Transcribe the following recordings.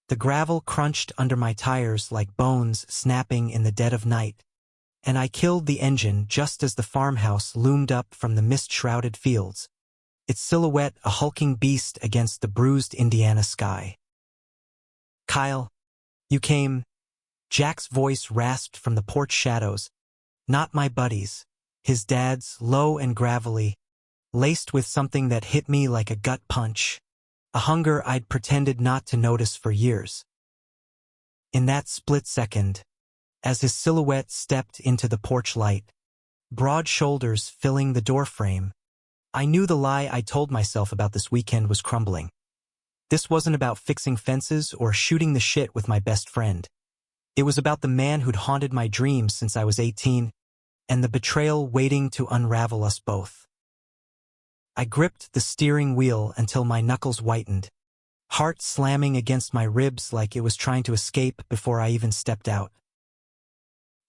The gravel crunched under my tires like bones snapping in the dead of night, and I killed the engine just as the farmhouse loomed up from the mist-shrouded fields, its silhouette a hulking beast against the bruised Indiana sky. "Kyle, you came," Jack's voice rasped from the porch shadows. "Not my buddies." His dad's, low and gravelly, laced with something that hit me like a gut punch, a hunger I'd pretended not to notice for years. In that split second, as his silhouette stepped into the porch light, broad shoulders filling the doorframe, I knew the lie I told myself about this weekend was crumbling. This wasn't about fixing fences or shooting the shit with my best friend. It was about the man who'd haunted my dreams since I was 18, and the betrayal waiting to unravel us both. I gripped the steering wheel until my knuckles whitened, heart slamming against my ribs like it was trying to escape before I even stepped out.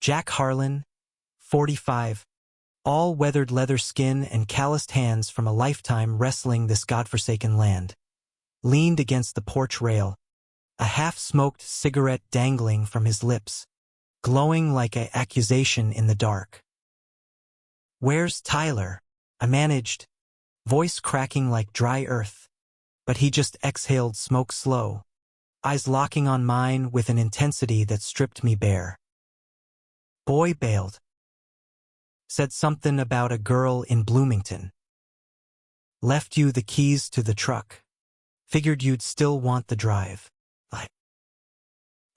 Jack Harlan, 45, all weathered leather skin and calloused hands from a lifetime wrestling this godforsaken land, leaned against the porch rail, a half-smoked cigarette dangling from his lips, glowing like an accusation in the dark. "Where's Tyler?" I managed, voice cracking like dry earth, but he just exhaled smoke slow, eyes locking on mine with an intensity that stripped me bare. "Boy bailed. Said something about a girl in Bloomington. Left you the keys to the truck. Figured you'd still want the drive."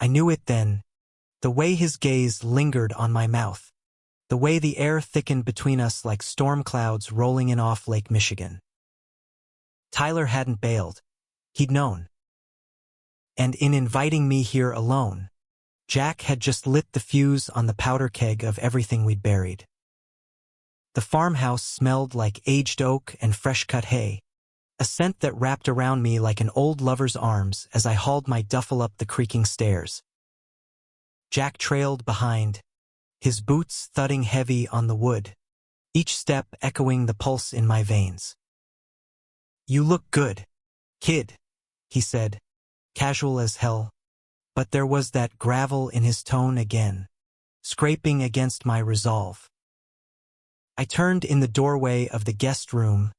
I knew it then, the way his gaze lingered on my mouth, the way the air thickened between us like storm clouds rolling in off Lake Michigan. Tyler hadn't bailed. He'd known. And in inviting me here alone, Jack had just lit the fuse on the powder keg of everything we'd buried. The farmhouse smelled like aged oak and fresh-cut hay, a scent that wrapped around me like an old lover's arms as I hauled my duffel up the creaking stairs. Jack trailed behind, his boots thudding heavy on the wood, each step echoing the pulse in my veins. "You look good, kid," he said, casual as hell, but there was that gravel in his tone again, scraping against my resolve. I turned in the doorway of the guest room,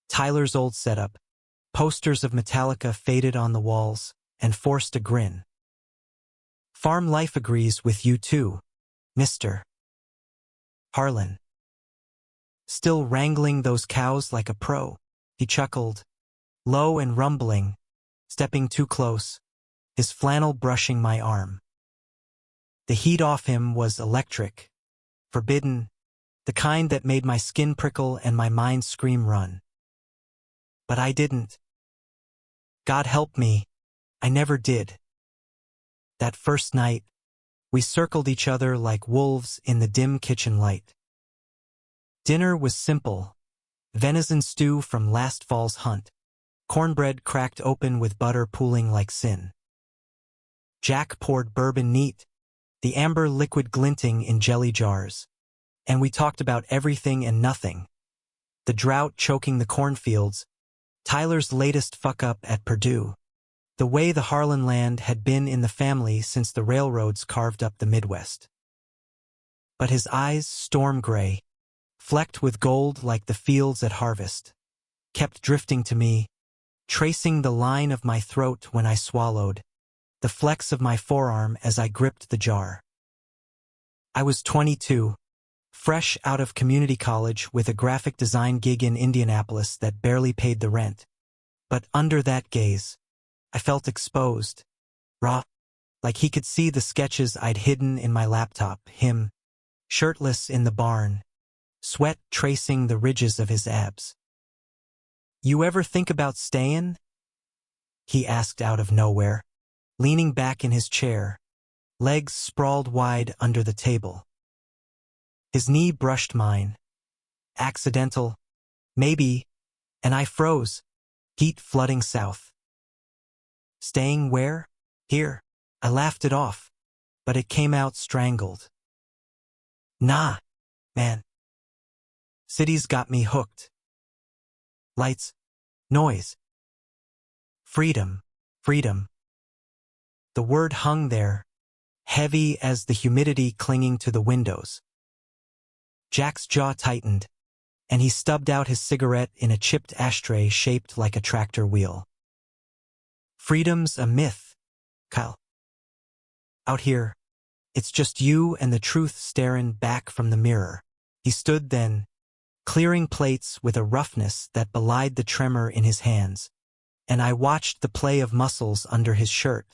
Tyler's old setup, posters of Metallica faded on the walls, and forced a grin. "Farm life agrees with you too, Mr. Harlan. Still wrangling those cows like a pro," he chuckled, low and rumbling, stepping too close, his flannel brushing my arm. The heat off him was electric, forbidden, the kind that made my skin prickle and my mind scream run. But I didn't. God help me, I never did. That first night, we circled each other like wolves in the dim kitchen light. Dinner was simple: venison stew from last fall's hunt, cornbread cracked open with butter pooling like sin. Jack poured bourbon neat, the amber liquid glinting in jelly jars, and we talked about everything and nothing. The drought choking the cornfields, Tyler's latest fuck-up at Purdue, the way the Harlan land had been in the family since the railroads carved up the Midwest. But his eyes, storm gray, flecked with gold like the fields at harvest, kept drifting to me, tracing the line of my throat when I swallowed, the flex of my forearm as I gripped the jar. I was 22, fresh out of community college with a graphic design gig in Indianapolis that barely paid the rent. But under that gaze, I felt exposed, raw, like he could see the sketches I'd hidden in my laptop, him, shirtless in the barn, sweat tracing the ridges of his abs. "You ever think about staying?" he asked out of nowhere, leaning back in his chair, legs sprawled wide under the table. His knee brushed mine. Accidental, maybe, and I froze, heat flooding south. "Staying where?" "Here." I laughed it off, but it came out strangled. "Nah, man. City's got me hooked. Lights, noise. Freedom, freedom. The word hung there, heavy as the humidity clinging to the windows. Jack's jaw tightened, and he stubbed out his cigarette in a chipped ashtray shaped like a tractor wheel. Freedom's a myth, Kyle. Out here, it's just you and the truth staring back from the mirror. He stood then, clearing plates with a roughness that belied the tremor in his hands, and I watched the play of muscles under his shirt,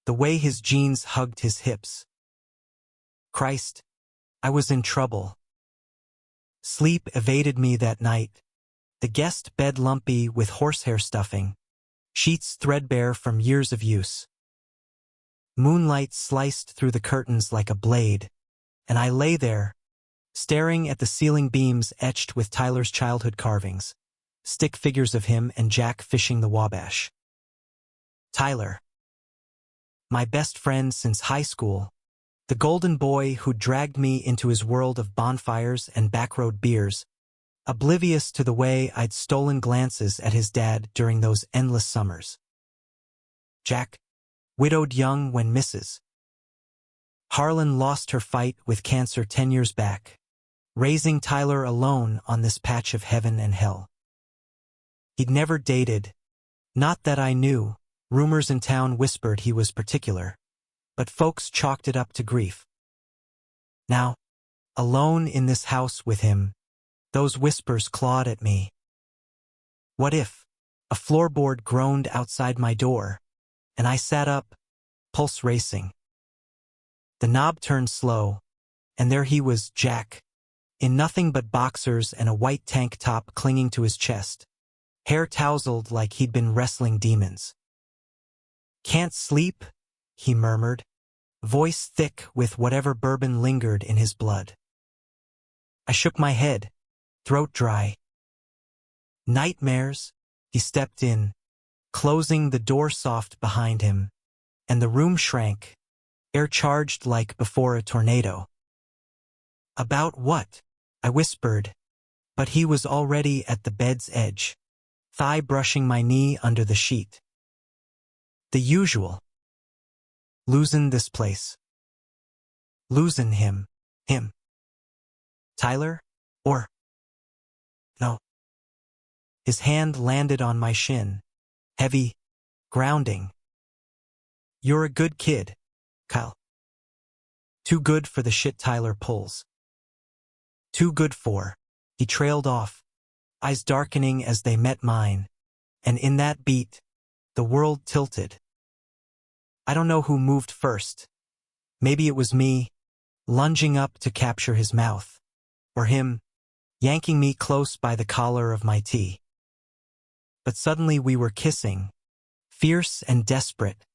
the way his jeans hugged his hips. Christ, I was in trouble. Sleep evaded me that night, the guest bed lumpy with horsehair stuffing, sheets threadbare from years of use. Moonlight sliced through the curtains like a blade, and I lay there, staring at the ceiling beams etched with Tyler's childhood carvings, stick figures of him and Jack fishing the Wabash. Tyler, my best friend since high school, the golden boy who dragged me into his world of bonfires and backroad beers, oblivious to the way I'd stolen glances at his dad during those endless summers. Jack, widowed young when Mrs. Harlan lost her fight with cancer 10 years back, raising Tyler alone on this patch of heaven and hell. He'd never dated, not that I knew. Rumors in town whispered he was particular, but folks chalked it up to grief. Now, alone in this house with him, those whispers clawed at me. What if a floorboard groaned outside my door, and I sat up, pulse racing? The knob turned slow, and there he was, Jack, in nothing but boxers and a white tank top clinging to his chest, hair tousled like he'd been wrestling demons. "Can't sleep?" he murmured, voice thick with whatever bourbon lingered in his blood. I shook my head, throat dry. "Nightmares?" He stepped in, closing the door soft behind him, and the room shrank, air-charged like before a tornado. "About what?" I whispered, but he was already at the bed's edge, thigh brushing my knee under the sheet. "The usual. Losin' this place. Losin' him. Him. Tyler? Or? No." His hand landed on my shin, heavy, grounding. "You're a good kid, Kyle. Too good for the shit Tyler pulls. Too good for." He trailed off, eyes darkening as they met mine, and in that beat, the world tilted. I don't know who moved first. Maybe it was me, lunging up to capture his mouth, or him, yanking me close by the collar of my tee. But suddenly we were kissing, fierce and desperate,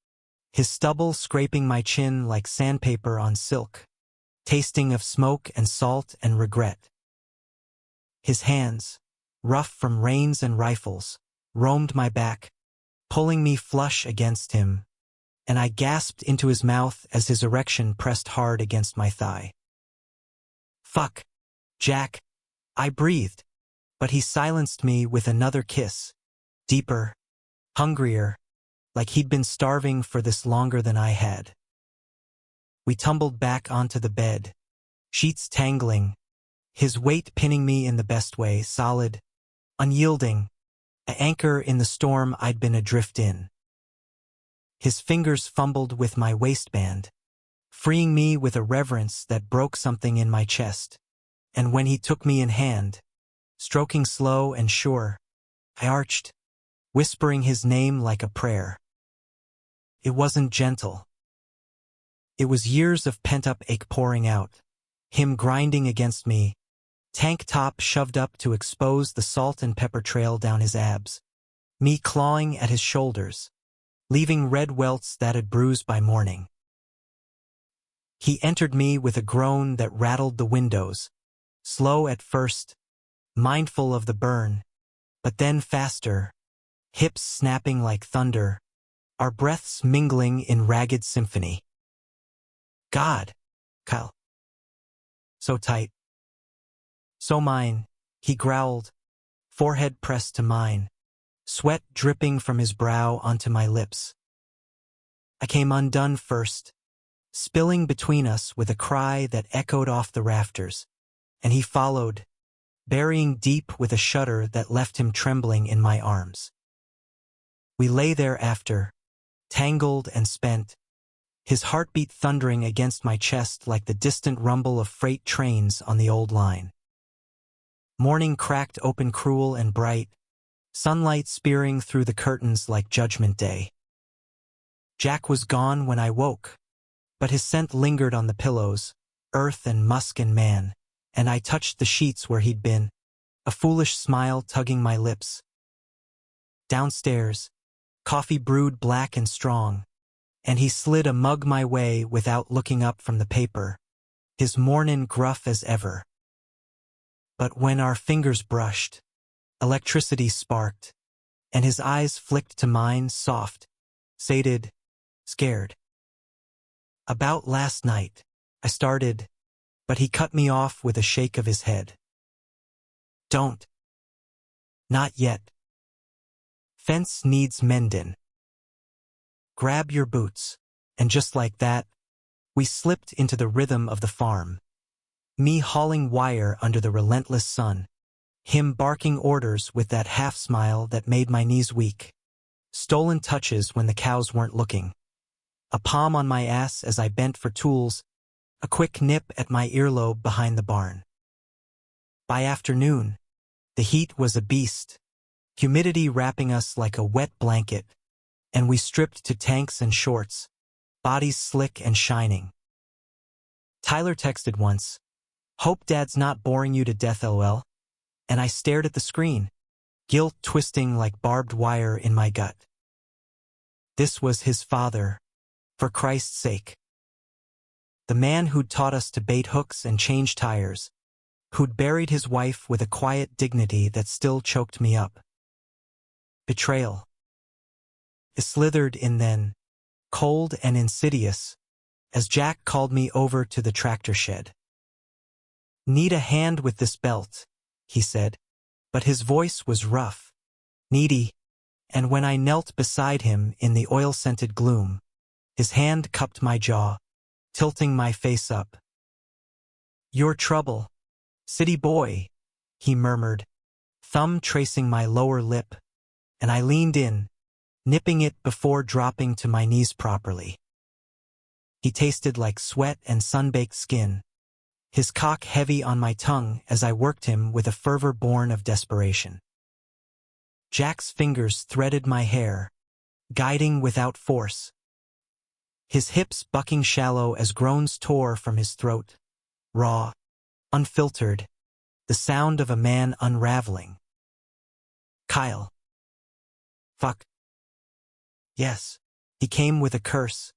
his stubble scraping my chin like sandpaper on silk, tasting of smoke and salt and regret. His hands, rough from reins and rifles, roamed my back, pulling me flush against him, and I gasped into his mouth as his erection pressed hard against my thigh. "Fuck, Jack," I breathed, but he silenced me with another kiss, deeper, hungrier, like he'd been starving for this longer than I had. We tumbled back onto the bed, sheets tangling, his weight pinning me in the best way, solid, unyielding, an anchor in the storm I'd been adrift in. His fingers fumbled with my waistband, freeing me with a reverence that broke something in my chest, and when he took me in hand, stroking slow and sure, I arched, whispering his name like a prayer. It wasn't gentle. It was years of pent-up ache pouring out, him grinding against me, tank top shoved up to expose the salt and pepper trail down his abs, me clawing at his shoulders, leaving red welts that had bruised by morning. He entered me with a groan that rattled the windows, slow at first, mindful of the burn, but then faster, hips snapping like thunder, our breaths mingling in ragged symphony. "God, Kyle. So tight. So mine," he growled, forehead pressed to mine, sweat dripping from his brow onto my lips. I came undone first, spilling between us with a cry that echoed off the rafters, and he followed, burying deep with a shudder that left him trembling in my arms. We lay there after, tangled and spent, his heartbeat thundering against my chest like the distant rumble of freight trains on the old line. Morning cracked open cruel and bright, sunlight spearing through the curtains like Judgment Day. Jack was gone when I woke, but his scent lingered on the pillows, earth and musk and man, and I touched the sheets where he'd been, a foolish smile tugging my lips. Downstairs, coffee brewed black and strong, and he slid a mug my way without looking up from the paper, his mornin' gruff as ever. But when our fingers brushed, electricity sparked, and his eyes flicked to mine soft, sated, scared. About last night, I started, but he cut me off with a shake of his head. Don't. Not yet. Fence needs mendin'. Grab your boots, and just like that, we slipped into the rhythm of the farm. Me hauling wire under the relentless sun, him barking orders with that half-smile that made my knees weak. Stolen touches when the cows weren't looking. A palm on my ass as I bent for tools, a quick nip at my earlobe behind the barn. By afternoon, the heat was a beast, humidity wrapping us like a wet blanket, and we stripped to tanks and shorts, bodies slick and shining. Tyler texted once, "Hope Dad's not boring you to death, LOL," and I stared at the screen, guilt twisting like barbed wire in my gut. This was his father, for Christ's sake. The man who'd taught us to bait hooks and change tires, who'd buried his wife with a quiet dignity that still choked me up. Betrayal. It slithered in then, cold and insidious, as Jack called me over to the tractor shed. "Need a hand with this belt," he said, but his voice was rough, needy, and when I knelt beside him in the oil-scented gloom, his hand cupped my jaw, tilting my face up. "Your trouble, city boy," he murmured, thumb tracing my lower lip, and I leaned in, nipping it before dropping to my knees properly. He tasted like sweat and sun-baked skin, his cock heavy on my tongue as I worked him with a fervor born of desperation. Jack's fingers threaded my hair, guiding without force, his hips bucking shallow as groans tore from his throat, raw, unfiltered, the sound of a man unraveling. "Kyle." "Fuck." Yes, he came with a curse,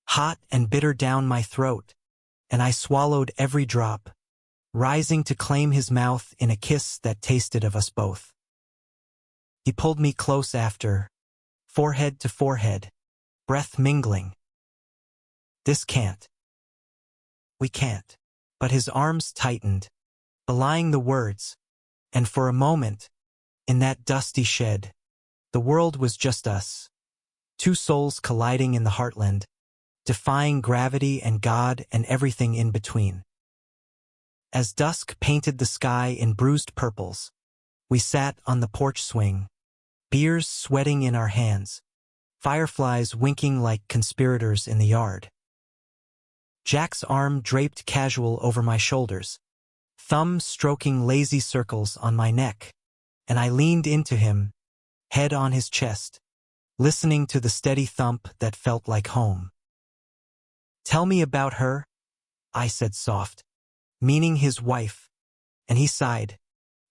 hot and bitter down my throat, and I swallowed every drop, rising to claim his mouth in a kiss that tasted of us both. He pulled me close after, forehead to forehead, breath mingling. "This can't. We can't." But his arms tightened, belying the words, and for a moment, in that dusty shed, the world was just us. Two souls colliding in the heartland, defying gravity and God and everything in between. As dusk painted the sky in bruised purples, we sat on the porch swing, beers sweating in our hands, fireflies winking like conspirators in the yard. Jack's arm draped casual over my shoulders, thumb stroking lazy circles on my neck, and I leaned into him, head on his chest, listening to the steady thump that felt like home. "Tell me about her," I said soft, meaning his wife, and he sighed,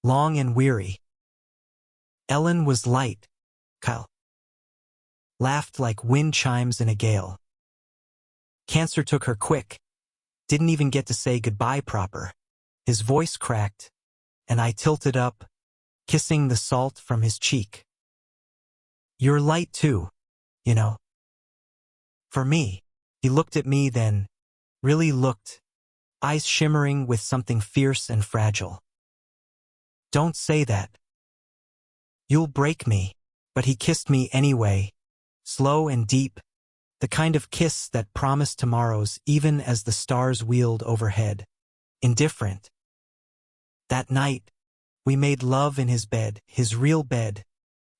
long and weary. "Ellen was light," Kyle laughed like wind chimes in a gale. "Cancer took her quick, didn't even get to say goodbye proper." His voice cracked, and I tilted up, kissing the salt from his cheek. "You're light too, you know." For me, he looked at me then, really looked, eyes shimmering with something fierce and fragile. "Don't say that. You'll break me," but he kissed me anyway, slow and deep, The kind of kiss that promised tomorrows even as the stars wheeled overhead. Indifferent. That night, we made love in his bed, his real bed,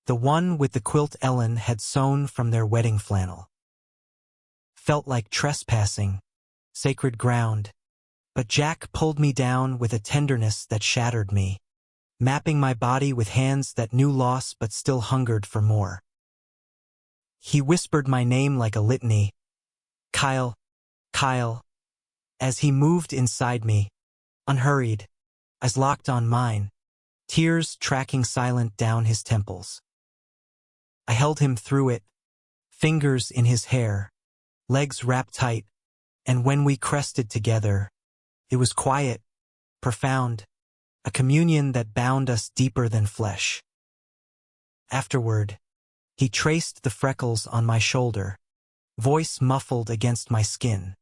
the one with the quilt Ellen had sewn from their wedding flannel. Felt like trespassing, sacred ground, but Jack pulled me down with a tenderness that shattered me, mapping my body with hands that knew loss but still hungered for more. He whispered my name like a litany, Kyle, Kyle, as he moved inside me, unhurried, eyes locked on mine, tears tracking silent down his temples. I held him through it, fingers in his hair, legs wrapped tight, and when we crested together, it was quiet, profound, a communion that bound us deeper than flesh. Afterward, he traced the freckles on my shoulder, voice muffled against my skin.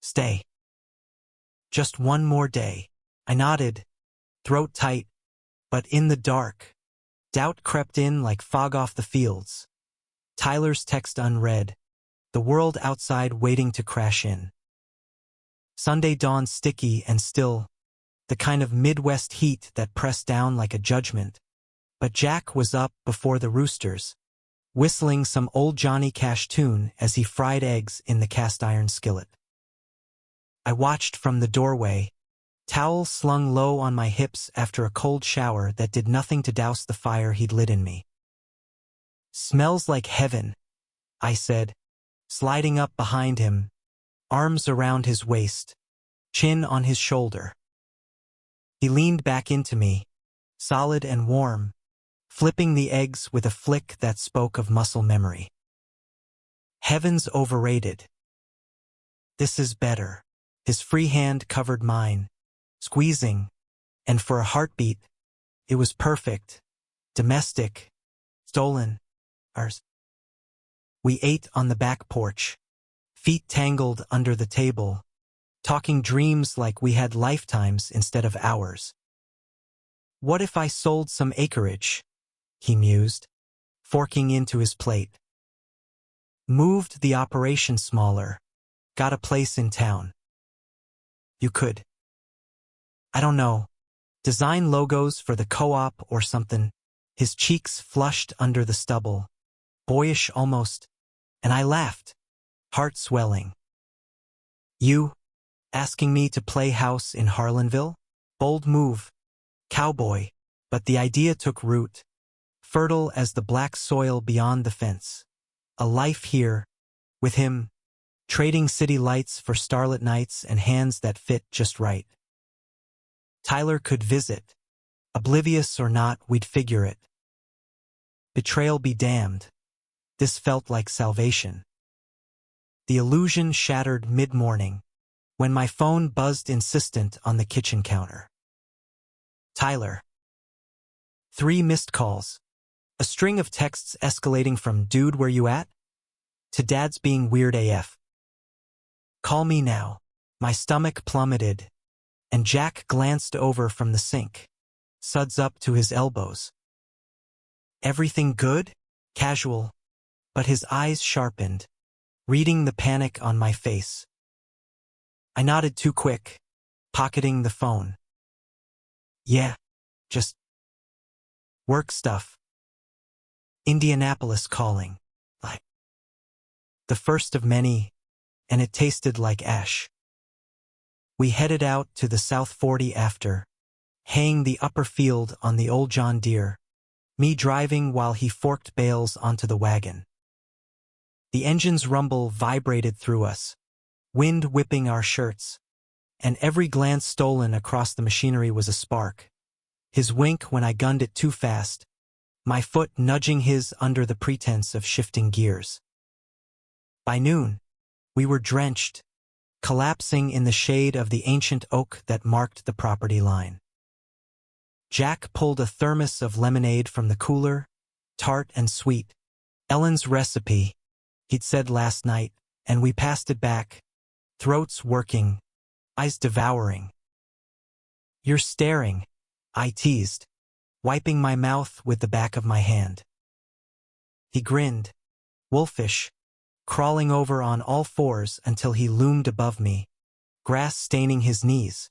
Stay. Just one more day. I nodded, throat tight, but in the dark, doubt crept in like fog off the fields. Tyler's text unread, the world outside waiting to crash in. Sunday dawned sticky and still, the kind of Midwest heat that pressed down like a judgment. But Jack was up before the roosters, whistling some old Johnny Cash tune as he fried eggs in the cast-iron skillet. I watched from the doorway, towel slung low on my hips after a cold shower that did nothing to douse the fire he'd lit in me. Smells like heaven, I said, sliding up behind him, arms around his waist, chin on his shoulder. He leaned back into me, solid and warm, flipping the eggs with a flick that spoke of muscle memory. Heaven's overrated. This is better. His free hand covered mine, squeezing, and for a heartbeat, it was perfect, domestic, stolen, ours. We ate on the back porch, feet tangled under the table, talking dreams like we had lifetimes instead of hours. What if I sold some acreage? He mused, forking into his plate. Moved the operation smaller, got a place in town. You could. I don't know. Design logos for the co-op or something. His cheeks flushed under the stubble, boyish almost, and I laughed, heart swelling. You, asking me to play house in Harlanville? Bold move, cowboy, but the idea took root, fertile as the black soil beyond the fence. A life here, with him, trading city lights for starlit nights and hands that fit just right. Tyler could visit. Oblivious or not, we'd figure it. Betrayal be damned. This felt like salvation. The illusion shattered mid-morning, when my phone buzzed insistent on the kitchen counter. Tyler. 3 missed calls. A string of texts escalating from "Dude, where you at?" to "Dad's being weird AF. Call me now. My stomach plummeted, and Jack glanced over from the sink, suds up to his elbows. Everything good? Casual, but his eyes sharpened, reading the panic on my face. I nodded too quick, pocketing the phone. Yeah, just work stuff. Indianapolis calling. Like the first of many, and it tasted like ash. We headed out to the South 40 after, haying the upper field on the old John Deere, me driving while he forked bales onto the wagon. The engine's rumble vibrated through us, wind whipping our shirts, and every glance stolen across the machinery was a spark. His wink when I gunned it too fast, my foot nudging his under the pretense of shifting gears. By noon, we were drenched, collapsing in the shade of the ancient oak that marked the property line. Jack pulled a thermos of lemonade from the cooler, tart and sweet. Ellen's recipe, he'd said last night, and we passed it back, throats working, eyes devouring. You're staring, I teased, wiping my mouth with the back of my hand. He grinned, wolfish, crawling over on all fours until he loomed above me, grass staining his knees.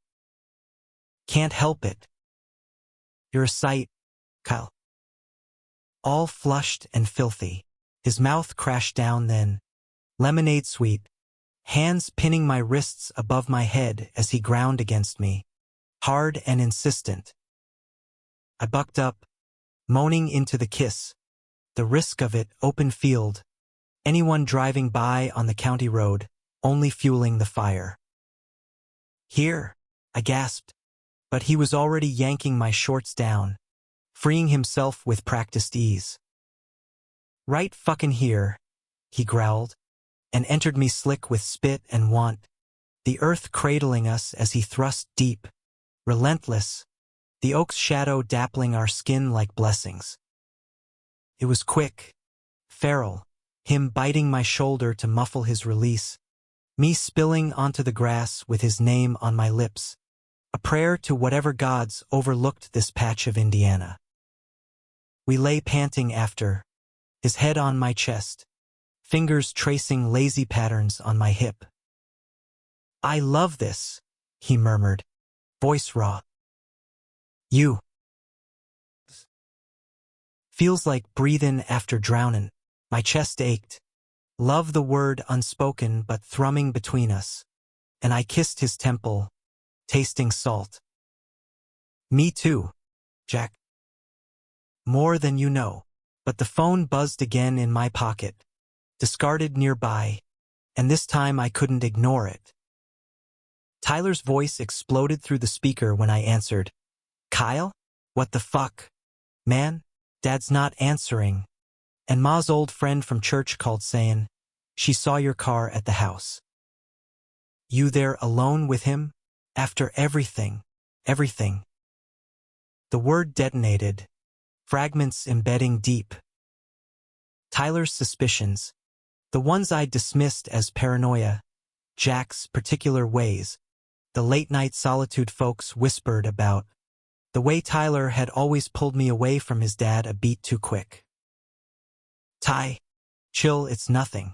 Can't help it. You're a sight, Kyle. All flushed and filthy. His mouth crashed down then, lemonade sweet, hands pinning my wrists above my head as he ground against me, hard and insistent. I bucked up, moaning into the kiss. The risk of it, open field, anyone driving by on the county road, only fueling the fire. Here, I gasped, but he was already yanking my shorts down, freeing himself with practiced ease. Right fucking here, he growled, and entered me slick with spit and want, the earth cradling us as he thrust deep, relentless, the oak's shadow dappling our skin like blessings. It was quick, feral, him biting my shoulder to muffle his release, me spilling onto the grass with his name on my lips, a prayer to whatever gods overlooked this patch of Indiana. We lay panting after, his head on my chest, fingers tracing lazy patterns on my hip. I love this, he murmured, voice raw. You. Feels like breathin' after drownin'. My chest ached. Love the word unspoken but thrumming between us. And I kissed his temple, tasting salt. Me too, Jack. More than you know. But the phone buzzed again in my pocket, discarded nearby, and this time I couldn't ignore it. Tyler's voice exploded through the speaker when I answered. Kyle? What the fuck? Man, Dad's not answering. And Ma's old friend from church called saying, she saw your car at the house. You there alone with him? After everything. The word detonated, fragments embedding deep. Tyler's suspicions, the ones I dismissed as paranoia, Jack's particular ways, the late-night solitude folks whispered about, the way Tyler had always pulled me away from his dad a beat too quick. Ty, chill, it's nothing.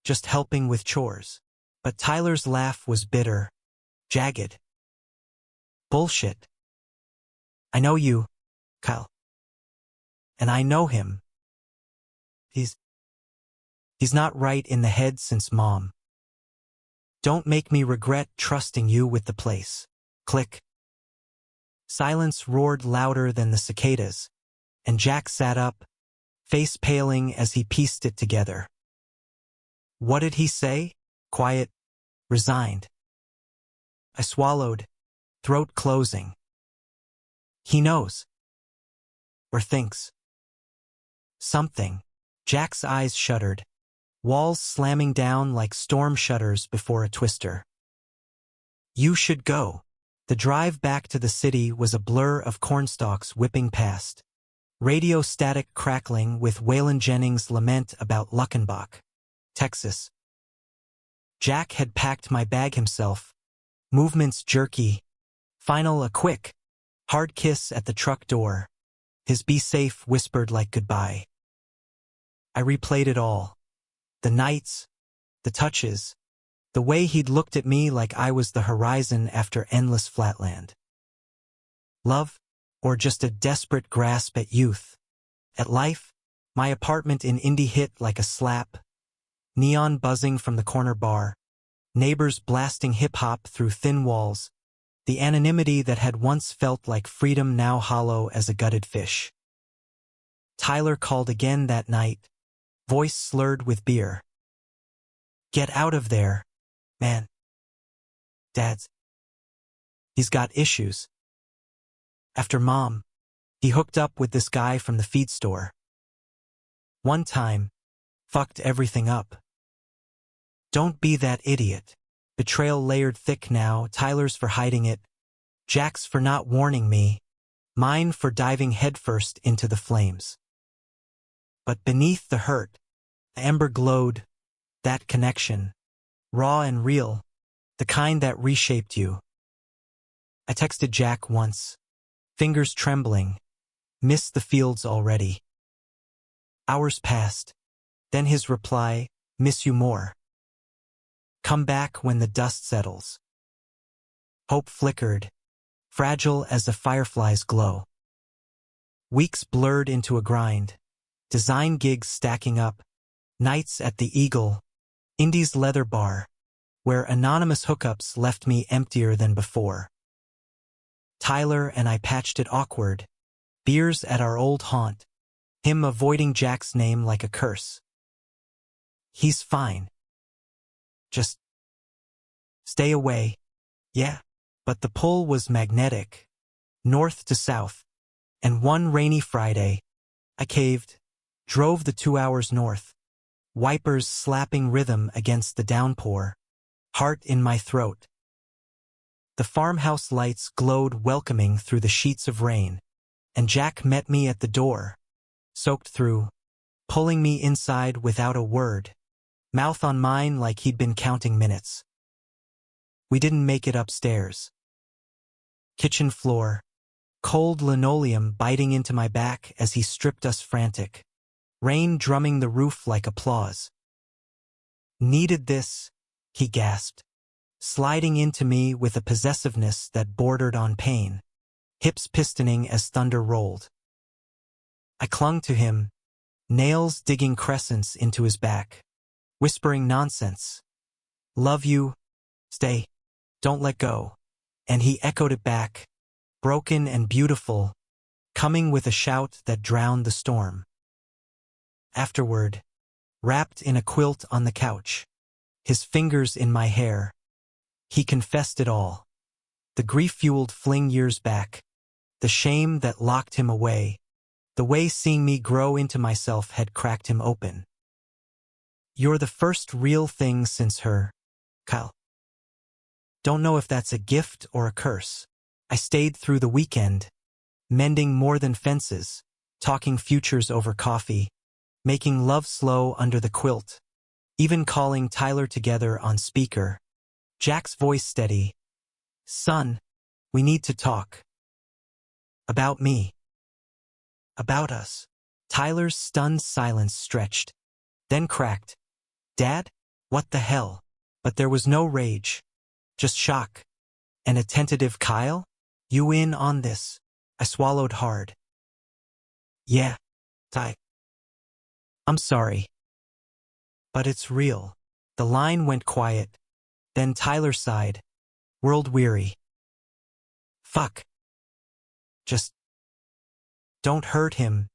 Just helping with chores. But Tyler's laugh was bitter, jagged. Bullshit. I know you, Kyle. And I know him. He's not right in the head since Mom. Don't make me regret trusting you with the place. Click. Silence roared louder than the cicadas, and Jack sat up, face paling as he pieced it together. What did he say? Quiet, resigned. I swallowed, throat closing. He knows. Or thinks. Something. Jack's eyes shuddered, walls slamming down like storm shutters before a twister. You should go. The drive back to the city was a blur of cornstalks whipping past, radio static crackling with Waylon Jennings' lament about Luckenbach, Texas. Jack had packed my bag himself, movements jerky, final a quick, hard kiss at the truck door, his be safe whispered like goodbye. I replayed it all. The nights, the touches, the way he'd looked at me like I was the horizon after endless flatland. Love, or just a desperate grasp at youth, at life? My apartment in Indy hit like a slap, neon buzzing from the corner bar, neighbors blasting hip-hop through thin walls, the anonymity that had once felt like freedom now hollow as a gutted fish. Tyler called again that night, voice slurred with beer. Get out of there, man. He's got issues. After Mom, he hooked up with this guy from the feed store. One time, fucked everything up. Don't be that idiot. Betrayal layered thick now, Tyler's for hiding it, Jack's for not warning me, mine for diving headfirst into the flames. But beneath the hurt, the ember glowed, that connection, raw and real, the kind that reshaped you. I texted Jack once, fingers trembling, missed the fields already. Hours passed, Then his reply, "Miss you more. Come back when the dust settles." Hope flickered, fragile as the firefly's glow. Weeks blurred into a grind, design gigs stacking up, nights at the Eagle, Indy's leather bar, where anonymous hookups left me emptier than before. Tyler and I patched it awkward, beers at our old haunt, him avoiding Jack's name like a curse. "He's fine. Just stay away." Yeah. But the pull was magnetic, north to south, and one rainy Friday, I caved, drove the 2 hours north, wipers slapping rhythm against the downpour, heart in my throat. The farmhouse lights glowed welcoming through the sheets of rain, and Jack met me at the door, soaked through, pulling me inside without a word, mouth on mine like he'd been counting minutes. We didn't make it upstairs. Kitchen floor, cold linoleum biting into my back as he stripped us frantic, rain drumming the roof like applause. "Needed this," he gasped, sliding into me with a possessiveness that bordered on pain, hips pistoning as thunder rolled. I clung to him, nails digging crescents into his back, whispering nonsense. "Love you, stay, don't let go." And he echoed it back, broken and beautiful, coming with a shout that drowned the storm. Afterward, wrapped in a quilt on the couch, his fingers in my hair, he confessed it all. The grief-fueled fling years back, the shame that locked him away, the way seeing me grow into myself had cracked him open. "You're the first real thing since her, Kyle. Don't know if that's a gift or a curse." I stayed through the weekend, mending more than fences, talking futures over coffee, making love slow under the quilt, even calling Tyler together on speaker, Jack's voice steady. "Son, we need to talk. About me. About us." Tyler's stunned silence stretched, then cracked. "Dad? What the hell?" But there was no rage. Just shock. And a tentative "Kyle? You in on this?" I swallowed hard. "Yeah, Ty. I'm sorry. But it's real." The line went quiet. Then Tyler sighed, world-weary. "Fuck. Just don't hurt him,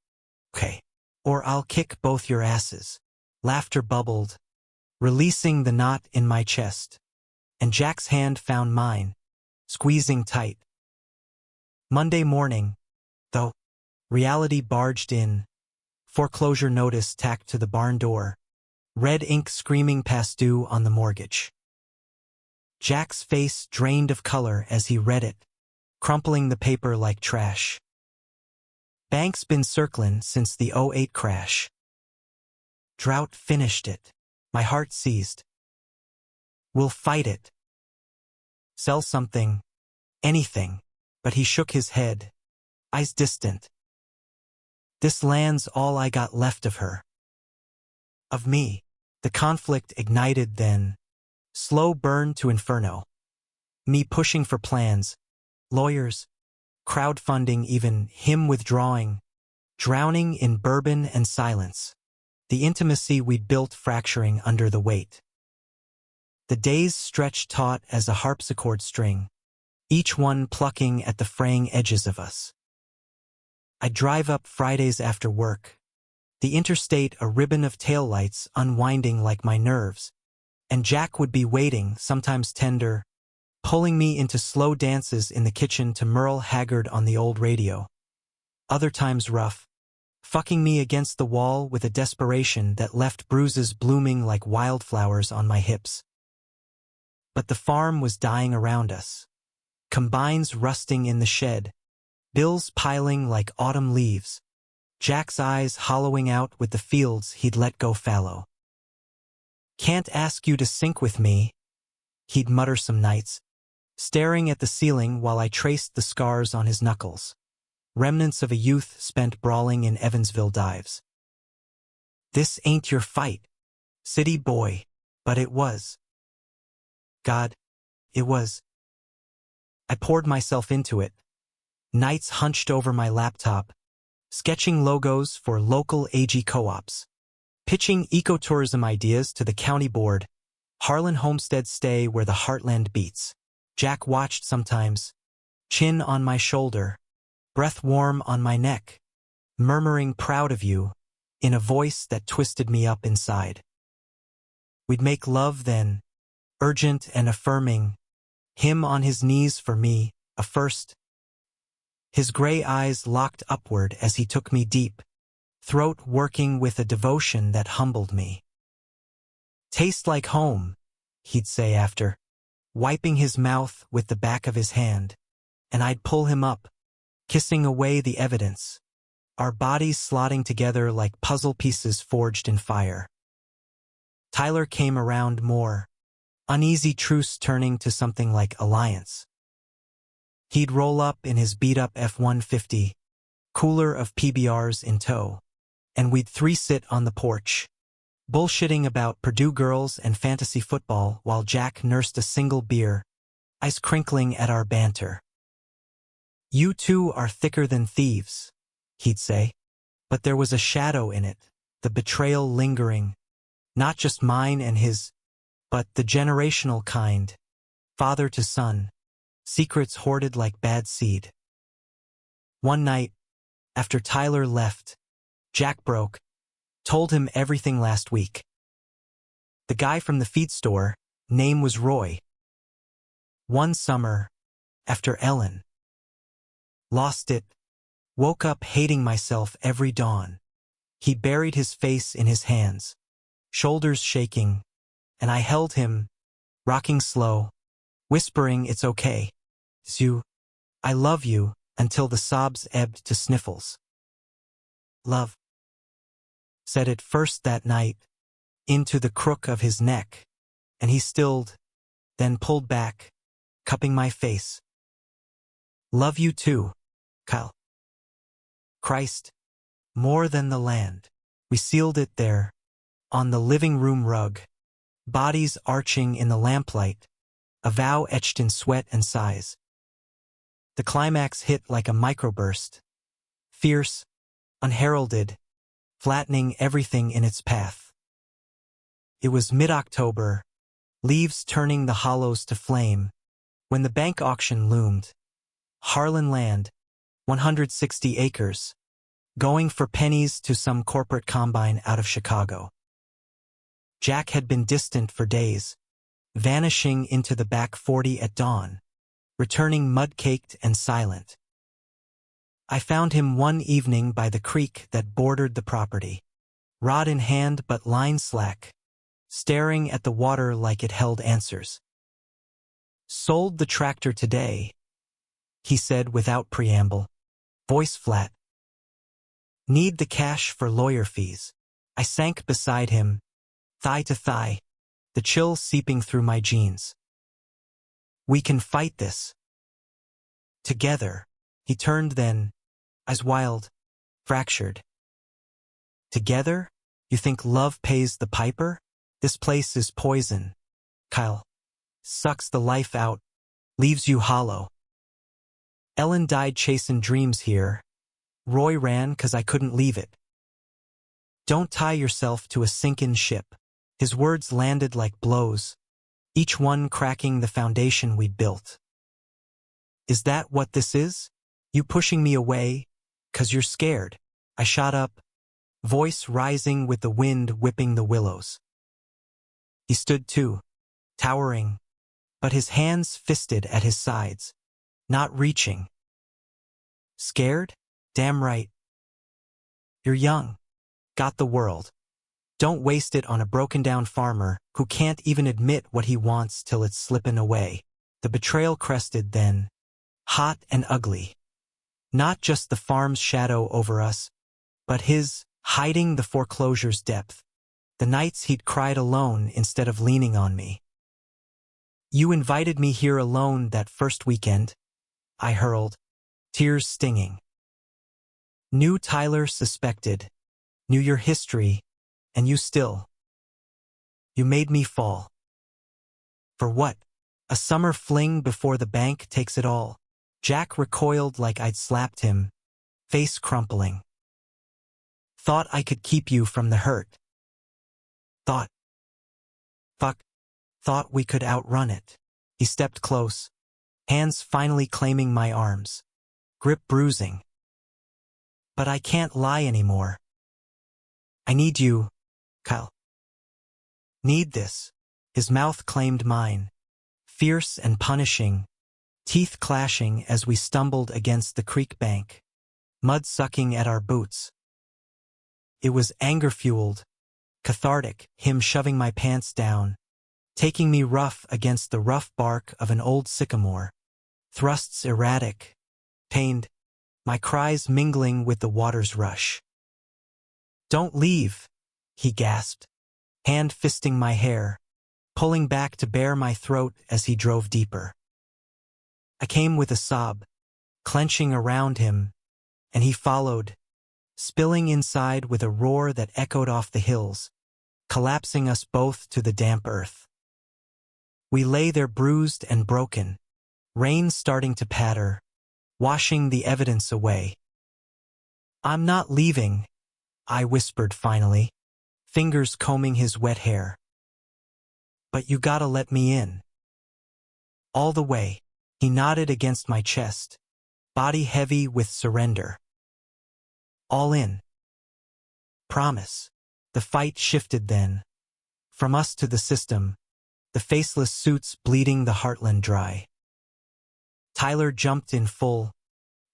okay? Or I'll kick both your asses." Laughter bubbled, releasing the knot in my chest. And Jack's hand found mine, squeezing tight. Monday morning, though, reality barged in, foreclosure notice tacked to the barn door, red ink screaming past due on the mortgage. Jack's face drained of color as he read it, crumpling the paper like trash. "Bank's been circlin' since the '08 crash. Drought finished it." My heart seized. "We'll fight it. Sell something, anything." But he shook his head, eyes distant. "This land's all I got left of her. Of me." The conflict ignited then, slow burn to inferno. Me pushing for plans, lawyers, crowdfunding, even him withdrawing, drowning in bourbon and silence. The intimacy we built fracturing under the weight. The days stretched taut as a harpsichord string, each one plucking at the fraying edges of us. I'd drive up Fridays after work, the interstate a ribbon of taillights unwinding like my nerves, and Jack would be waiting, sometimes tender, pulling me into slow dances in the kitchen to Merle Haggard on the old radio. Other times rough, fucking me against the wall with a desperation that left bruises blooming like wildflowers on my hips. But the farm was dying around us. Combines rusting in the shed, bills piling like autumn leaves, Jack's eyes hollowing out with the fields he'd let go fallow. "Can't ask you to sink with me," he'd mutter some nights, staring at the ceiling while I traced the scars on his knuckles, remnants of a youth spent brawling in Evansville dives. This ain't your fight, city boy. But it was. God, it was. I poured myself into it. Nights hunched over my laptop, sketching logos for local AG co-ops, pitching ecotourism ideas to the county board, Harlan Homestead stay where the heartland beats. Jack watched sometimes, chin on my shoulder, breath warm on my neck, murmuring proud of you, in a voice that twisted me up inside. We'd make love then, urgent and affirming, him on his knees for me, a first. His gray eyes locked upward as he took me deep, throat working with a devotion that humbled me. Taste like home, he'd say after, wiping his mouth with the back of his hand, and I'd pull him up, kissing away the evidence, our bodies slotting together like puzzle pieces forged in fire. Tyler came around more, uneasy truce turning to something like alliance. He'd roll up in his beat-up F-150, cooler of PBRs in tow, and we'd three sit on the porch, bullshitting about Purdue girls and fantasy football while Jack nursed a single beer, eyes crinkling at our banter. You two are thicker than thieves, he'd say, but there was a shadow in it, the betrayal lingering, not just mine and his, but the generational kind, father to son, secrets hoarded like bad seed. One night, after Tyler left, Jack broke, told him everything last week. The guy from the feed store, name was Roy. One summer, after Ellen. Lost it, woke up hating myself every dawn. He buried his face in his hands, shoulders shaking, and I held him, rocking slow, whispering it's okay. Zu, I love you, until the sobs ebbed to sniffles. Love. Said it first that night, into the crook of his neck, and he stilled, then pulled back, cupping my face. Love you too, Kyle. Christ, more than the land. We sealed it there, on the living room rug, bodies arching in the lamplight, a vow etched in sweat and sighs. The climax hit like a microburst, fierce, unheralded, flattening everything in its path. It was mid-October, leaves turning the hollows to flame, when the bank auction loomed. Harlan land, 160 acres, going for pennies to some corporate combine out of Chicago. Jack had been distant for days, vanishing into the back 40 at dawn, returning mud-caked and silent. I found him one evening by the creek that bordered the property, rod in hand but line slack, staring at the water like it held answers. Sold the tractor today, he said without preamble, voice flat. Need the cash for lawyer fees. I sank beside him, thigh to thigh, the chill seeping through my jeans. We can fight this. Together, he turned then, eyes wild, fractured. Together? You think love pays the piper? This place is poison, Kyle. Sucks the life out, leaves you hollow. Ellen died chasing dreams here. Roy ran 'cause I couldn't leave it. Don't tie yourself to a sinking ship. His words landed like blows, each one cracking the foundation we'd built. Is that what this is? You pushing me away, 'cause you're scared? I shot up, voice rising with the wind whipping the willows. He stood too, towering, but his hands fisted at his sides, not reaching. Scared? Damn right. You're young. Got the world. Don't waste it on a broken-down farmer who can't even admit what he wants till it's slipping away. The betrayal crested then, hot and ugly. Not just the farm's shadow over us, but his, hiding the foreclosure's depth. The nights he'd cried alone instead of leaning on me. You invited me here alone that first weekend, I hurled, tears stinging. Knew Tyler suspected, knew your history, And you made me fall. For what? A summer fling before the bank takes it all. Jack recoiled like I'd slapped him, face crumpling. Thought I could keep you from the hurt. Thought we could outrun it. He stepped close, hands finally claiming my arms, grip bruising. But I can't lie anymore. I need you, Kyle. Need this. His mouth claimed mine, fierce and punishing, teeth clashing as we stumbled against the creek bank, mud sucking at our boots. It was anger-fueled, cathartic, him shoving my pants down, taking me rough against the rough bark of an old sycamore, thrusts erratic, pained, my cries mingling with the water's rush. Don't leave, he gasped, hand fisting my hair, pulling back to bare my throat as he drove deeper. I came with a sob, clenching around him, and he followed, spilling inside with a roar that echoed off the hills, collapsing us both to the damp earth. We lay there bruised and broken, rain starting to patter, washing the evidence away. I'm not leaving, I whispered finally, fingers combing his wet hair. But you gotta let me in. All the way, he nodded against my chest, body heavy with surrender. All in. Promise. The fight shifted then. From us to the system, the faceless suits bleeding the heartland dry. Tyler jumped in full,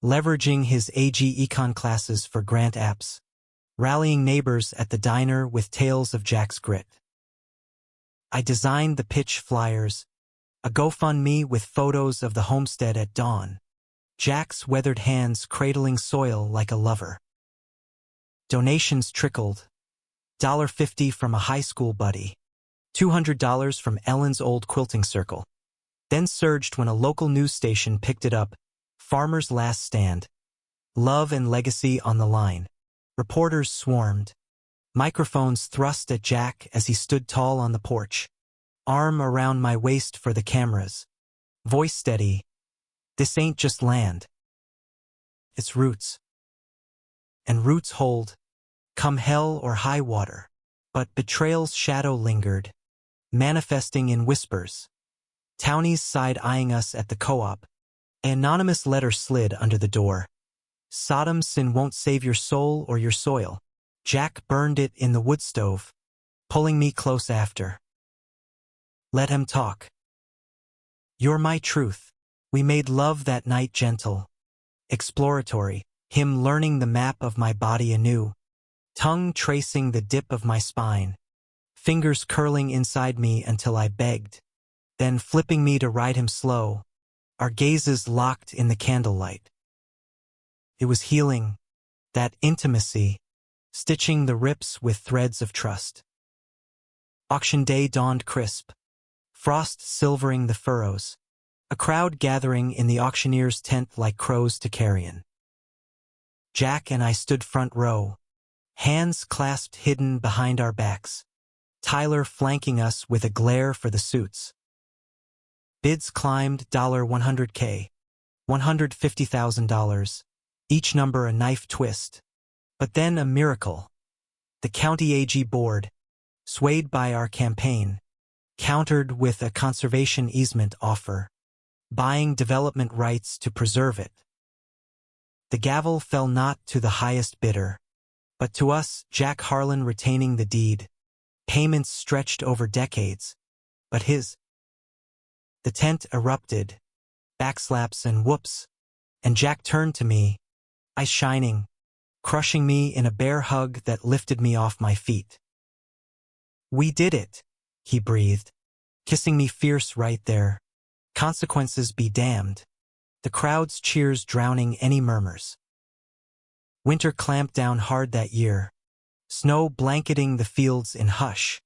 leveraging his AG econ classes for grant apps, rallying neighbors at the diner with tales of Jack's grit. I designed the pitch flyers, a GoFundMe with photos of the homestead at dawn, Jack's weathered hands cradling soil like a lover. Donations trickled, $1.50 from a high school buddy, $200 from Ellen's old quilting circle, then surged when a local news station picked it up, Farmer's Last Stand. Love and legacy on the line. Reporters swarmed, microphones thrust at Jack as he stood tall on the porch, arm around my waist for the cameras, voice steady. This ain't just land. It's roots. And roots hold, come hell or high water. But betrayal's shadow lingered, manifesting in whispers. Townies side-eyeing us at the co-op. An anonymous letter slid under the door. Sodom's sin won't save your soul or your soil. Jack burned it in the wood stove, pulling me close after. Let him talk. You're my truth. We made love that night gentle, exploratory, him learning the map of my body anew, tongue tracing the dip of my spine, fingers curling inside me until I begged, then flipping me to ride him slow, our gazes locked in the candlelight. It was healing, that intimacy, stitching the rips with threads of trust. Auction day dawned crisp, frost silvering the furrows, a crowd gathering in the auctioneer's tent like crows to carrion. Jack and I stood front row, hands clasped hidden behind our backs, Tyler flanking us with a glare for the suits. Bids climbed $100K, $150,000, each number a knife twist. But then a miracle. The county AG board, swayed by our campaign, countered with a conservation easement offer, buying development rights to preserve it. The gavel fell not to the highest bidder, but to us, Jack Harlan retaining the deed. Payments stretched over decades, but his. The tent erupted, backslaps and whoops, and Jack turned to me, eyes shining, crushing me in a bear hug that lifted me off my feet. We did it, he breathed, kissing me fierce right there. Consequences be damned. The crowd's cheers drowning any murmurs. Winter clamped down hard that year, snow blanketing the fields in hush,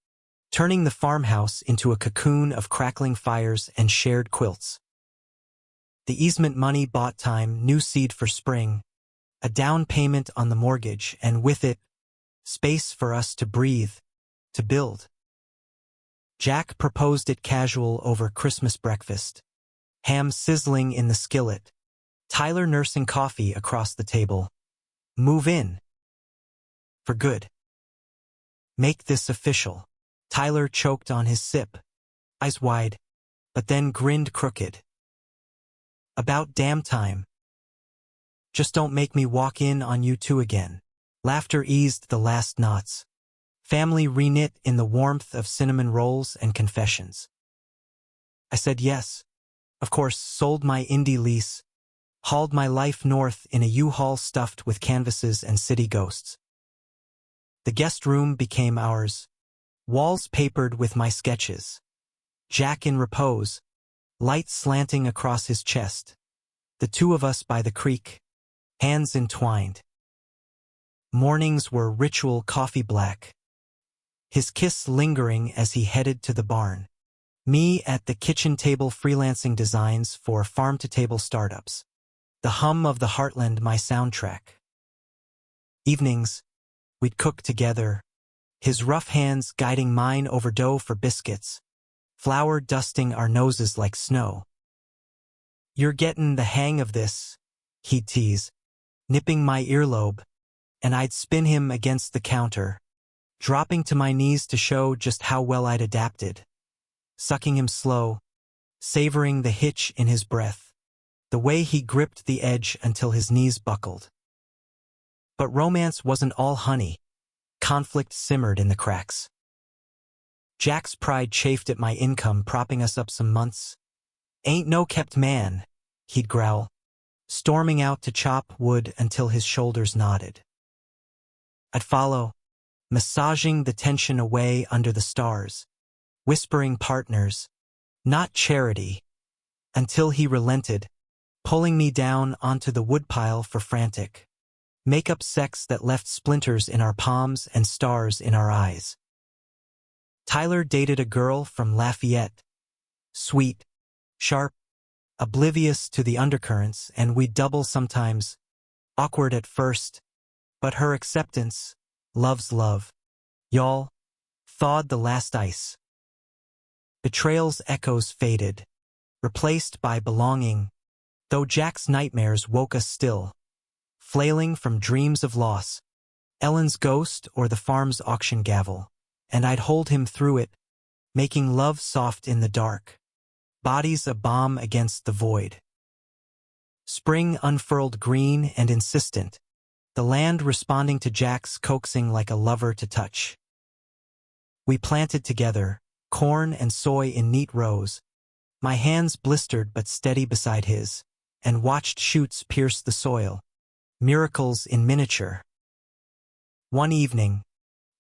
turning the farmhouse into a cocoon of crackling fires and shared quilts. The easement money bought time, new seed for spring, a down payment on the mortgage, and with it, space for us to breathe, to build. Jack proposed it casual over Christmas breakfast. Ham sizzling in the skillet. Tyler nursing coffee across the table. Move in. For good. Make this official. Tyler choked on his sip, eyes wide, but then grinned crooked. About damn time. Just don't make me walk in on you two again. Laughter eased the last knots. Family reknit in the warmth of cinnamon rolls and confessions. I said yes. Of course, sold my indie lease, hauled my life north in a U-Haul stuffed with canvases and city ghosts. The guest room became ours, walls papered with my sketches. Jack in repose, light slanting across his chest. The two of us by the creek, hands entwined. Mornings were ritual coffee black. His kiss lingering as he headed to the barn. Me at the kitchen table freelancing designs for farm-to-table startups. The hum of the heartland my soundtrack. Evenings, we'd cook together, his rough hands guiding mine over dough for biscuits, flour dusting our noses like snow. You're getting the hang of this, he'd tease, nipping my earlobe, and I'd spin him against the counter, dropping to my knees to show just how well I'd adapted. Sucking him slow, savoring the hitch in his breath, the way he gripped the edge until his knees buckled. But romance wasn't all honey. Conflict simmered in the cracks. Jack's pride chafed at my income propping us up some months. Ain't no kept man, he'd growl, storming out to chop wood until his shoulders nodded. I'd follow, massaging the tension away under the stars, whispering partners, not charity, until he relented, pulling me down onto the woodpile for frantic make-up sex that left splinters in our palms and stars in our eyes. Tyler dated a girl from Lafayette. Sweet, sharp, oblivious to the undercurrents, and we'd double sometimes, awkward at first, but her acceptance, love's love, y'all, thawed the last ice. Betrayal's echoes faded, replaced by belonging, though Jack's nightmares woke us still, flailing from dreams of loss, Ellen's ghost or the farm's auction gavel, and I'd hold him through it, making love soft in the dark, bodies a bomb against the void. Spring unfurled green and insistent, the land responding to Jack's coaxing like a lover to touch. We planted together, corn and soy in neat rows, my hands blistered but steady beside his, and watched shoots pierce the soil, miracles in miniature. One evening,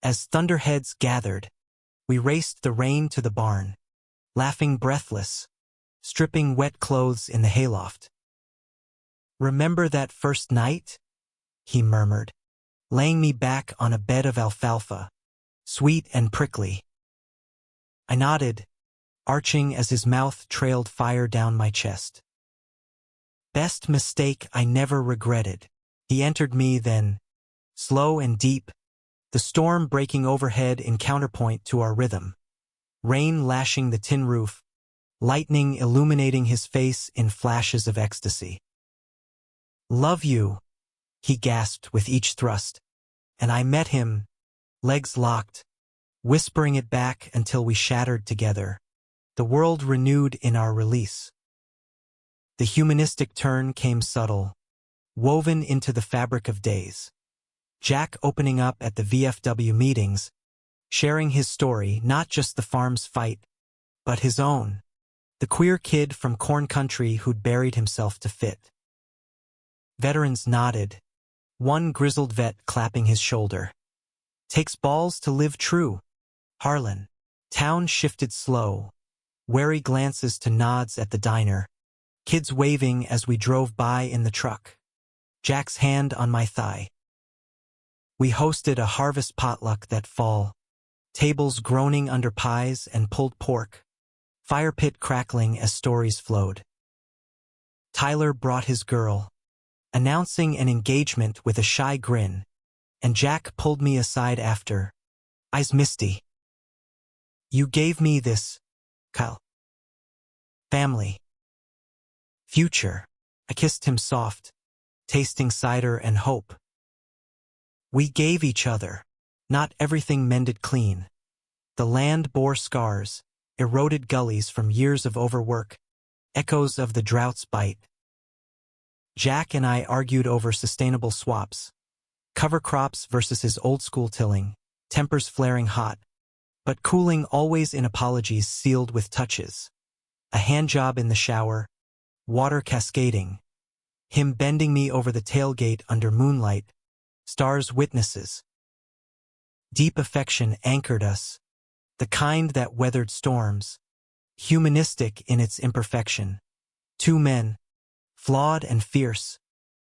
as thunderheads gathered, we raced the rain to the barn, laughing breathless, stripping wet clothes in the hayloft. Remember that first night? He murmured, laying me back on a bed of alfalfa, sweet and prickly. I nodded, arching as his mouth trailed fire down my chest. Best mistake I never regretted. He entered me then, slow and deep, the storm breaking overhead in counterpoint to our rhythm, rain lashing the tin roof, lightning illuminating his face in flashes of ecstasy. Love you, he gasped with each thrust, and I met him, legs locked, whispering it back until we shattered together, the world renewed in our release. The humanistic turn came subtle, woven into the fabric of days. Jack opening up at the VFW meetings, sharing his story, not just the farm's fight, but his own, the queer kid from corn country who'd buried himself to fit. Veterans nodded, one grizzled vet clapping his shoulder. Takes balls to live true. Harlan. Town shifted slow, wary glances to nods at the diner, kids waving as we drove by in the truck. Jack's hand on my thigh. We hosted a harvest potluck that fall, tables groaning under pies and pulled pork, fire pit crackling as stories flowed. Tyler brought his girl, announcing an engagement with a shy grin, and Jack pulled me aside after, eyes misty. You gave me this, Kyle. Family. Future. I kissed him soft, tasting cider and hope. We gave each other. Not everything mended clean. The land bore scars, eroded gullies from years of overwork, echoes of the drought's bite. Jack and I argued over sustainable swaps. Cover crops versus his old-school tilling, tempers flaring hot, but cooling always in apologies sealed with touches. A handjob in the shower, water cascading, him bending me over the tailgate under moonlight, stars witnesses. Deep affection anchored us, the kind that weathered storms, humanistic in its imperfection. Two men, flawed and fierce,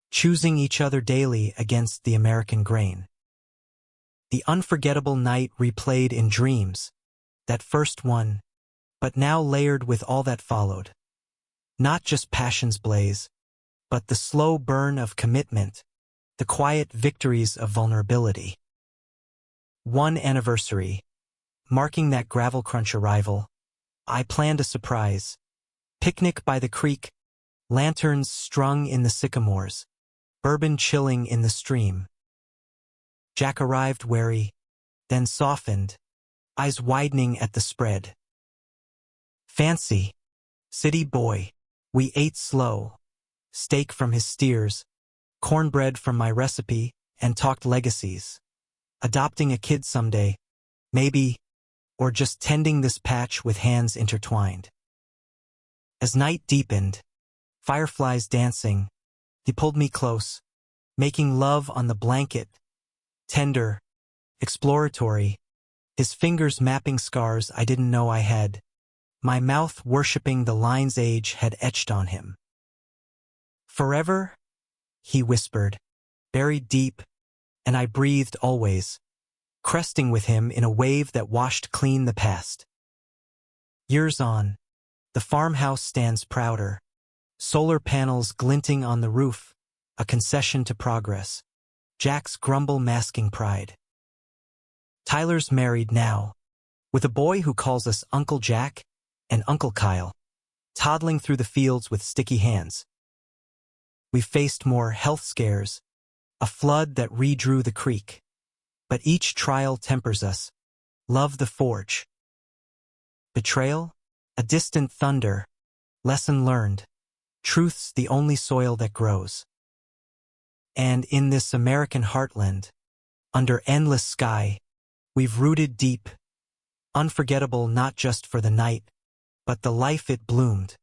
choosing each other daily against the American grain. The unforgettable night replayed in dreams, that first one, but now layered with all that followed. Not just passion's blaze, but the slow burn of commitment, the quiet victories of vulnerability. One anniversary, marking that gravel crunch arrival, I planned a surprise. Picnic by the creek, lanterns strung in the sycamores, bourbon chilling in the stream. Jack arrived wary, then softened, eyes widening at the spread. Fancy, city boy, we ate slow, steak from his steers, cornbread from my recipe, and talked legacies. Adopting a kid someday, maybe, or just tending this patch with hands intertwined. As night deepened, fireflies dancing, he pulled me close, making love on the blanket, tender, exploratory, his fingers mapping scars I didn't know I had, my mouth worshipping the lines age had etched on him. Forever, he whispered, buried deep, and I breathed always, cresting with him in a wave that washed clean the past. Years on, the farmhouse stands prouder, solar panels glinting on the roof, a concession to progress, Jack's grumble masking pride. Tyler's married now, with a boy who calls us Uncle Jack and Uncle Kyle, toddling through the fields with sticky hands. We've faced more health scares, a flood that redrew the creek, but each trial tempers us. Love the forge. Betrayal? A distant thunder. Lesson learned. Truth's the only soil that grows. And in this American heartland, under endless sky, we've rooted deep. Unforgettable not just for the night, but the life it bloomed.